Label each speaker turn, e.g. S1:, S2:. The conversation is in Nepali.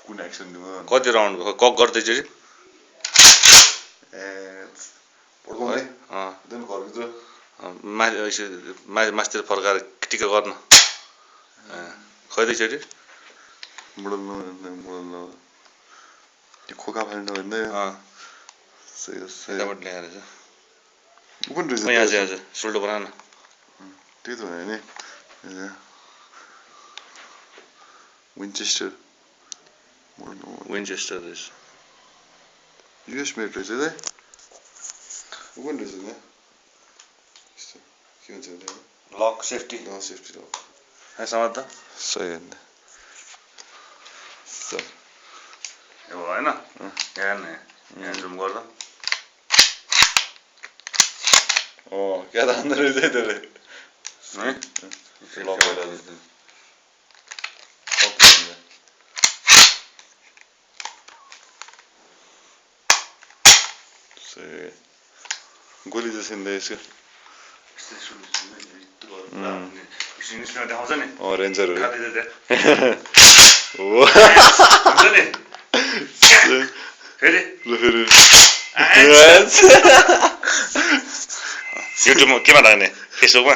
S1: कुन एक्सन दिनु
S2: कति राउन्ड भयो कक गर्दैछ रे
S1: ए पड्काउने देन घरभित्र
S2: मासतिर फर्काएर टिका गर्न खैदैछ रे
S1: मुडल त्यो खोका फाल्नु भन्दै
S2: यताबाट ल्याएर छ
S1: कुन रहेछ
S2: यहाँ चाहिँ हजुर सोल्डर बना न
S1: त्यही त हो नि विन्चेस्टर
S2: विन्चेस्टर
S1: युएस मेड रहेछ है कुन रहेछ नि के भन्छ
S2: लक सेफ्टी
S1: सेफ्टी लक
S2: है समाज त
S1: सही हो नि
S2: यो हैन यहाँ जुम गर्दा
S1: क्या त आउँदो रहेछ त्यसले
S2: है
S1: लक गोली जस्तो नि यसको
S2: देखाउँछ नि
S1: रेन्जरहरू हो
S2: हुन्छ नि फेरि युट्युबमा केमा लाग्ने फेसबुकमा